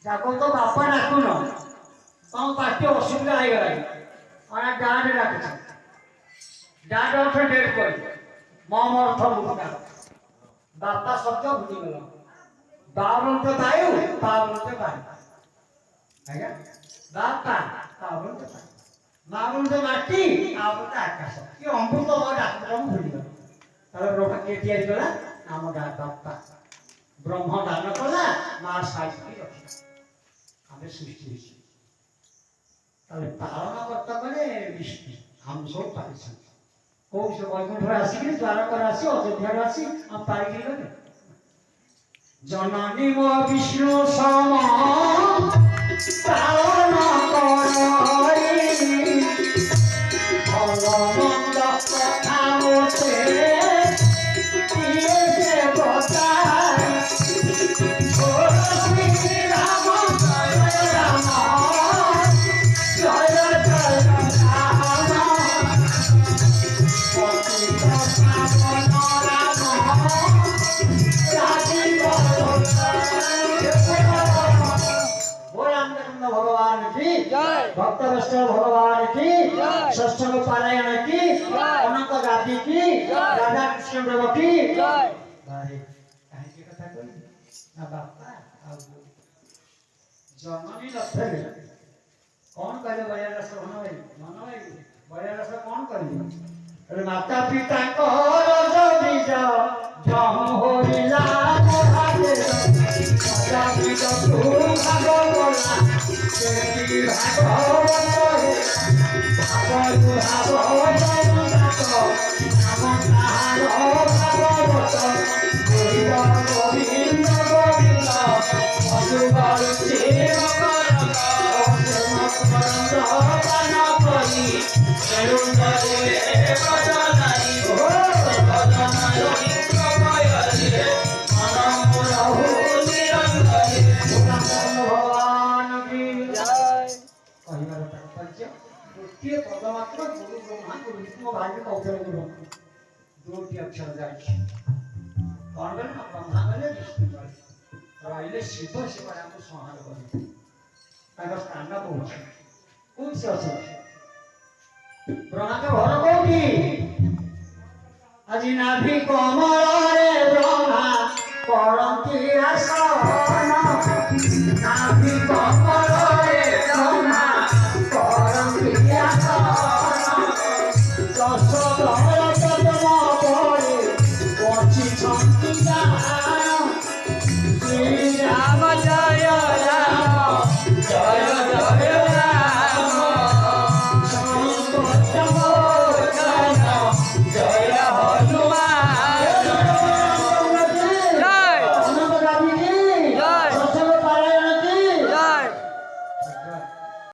যাকো তো বাপা ডাকু না তাও পাঠ্য অসুবিধা হয়ে গেল আর ডাঁট ডাকছে ডাঁট অর্থ ডেট করে মম অর্থ মুখটা বাপা শব্দ ভুলি গেল বাউল অর্থ বায়ু বাউল অর্থ বায়ু আজ্ঞা বাপা বাউল অর্থ বায়ু বাউল অর্থ মাটি ଆଉ ଗୋଟେ ଆକାଶ କି ଅମୃତ ଡାକ୍ତର ଭୁଲି ଗଲ ତାହେଲେ ବ୍ରହ୍ମ କିଏ ତିଆରି କଲା ଆମ ବାପା ବ୍ରହ୍ମ ଦାନ କଲା ମା ସାଇତି ରଖିଲା ଆମେ ସୃଷ୍ଟି ହେଇଛି ତାହେଲେ ପାଳନ କର୍ତ୍ତା ମାନେ ବିଷ୍ଣୁ ଆମ ସବୁ ପାଳିଛନ୍ତି କୋଉ ସେ ବୈକୁଣ୍ଠରେ ଆସିକି ଦ୍ୱାରକାରେ ଆସି ଅଯୋଧ୍ୟାରେ ଆସି ଆମ ପାଳିକି ଗଲେ ଜନନୀ ମୋ ବିଷ୍ଣୁ ସମ ପାଳନ କରି ଭଲ ମନ୍ଦ କଥା ମୋତେ भक्त वैष्णव भगवान की षष्ठ पारायण की अनंत गादी की राधा कृष्ण प्रभु की अरे काहे के कथा कोई ना बापा आ जननी लथे कौन कहले बया रस मन भाई बया रस कौन करी अरे माता पिता को जो बीज जम होइला मोहाले माता पिता तू भगवान तेरी भागवत है भागवत नाम तारो भागवत गोविंद गोविंद मधुकर सेव कर गान करी निरुंदरे बदनाई हो बदनाई कमयरे मन रहु निरंजरे भगवान की जय कहिबार तात्पर्य द्वितीय पद मात्र गुरु ब्रह्मा गुरु विष्णु भाग्य कौशल गुरु दोटी अक्षर जाए कौन गले ना ब्रह्मा गले विष्णु गले रहिले शिव शिवाय को संहार करे ताका स्थान पहुंच कौन से আছে ब्रह्मा के घर कोठी আজি নাভি কমলরে ব্রহ্মা করন্তি আসন নাভি কমলরে ব্রহ্মা করন্তি আসন দশ দল পদ্ম পরে পঁচি ছন্তি গান শ্রী রাম জয়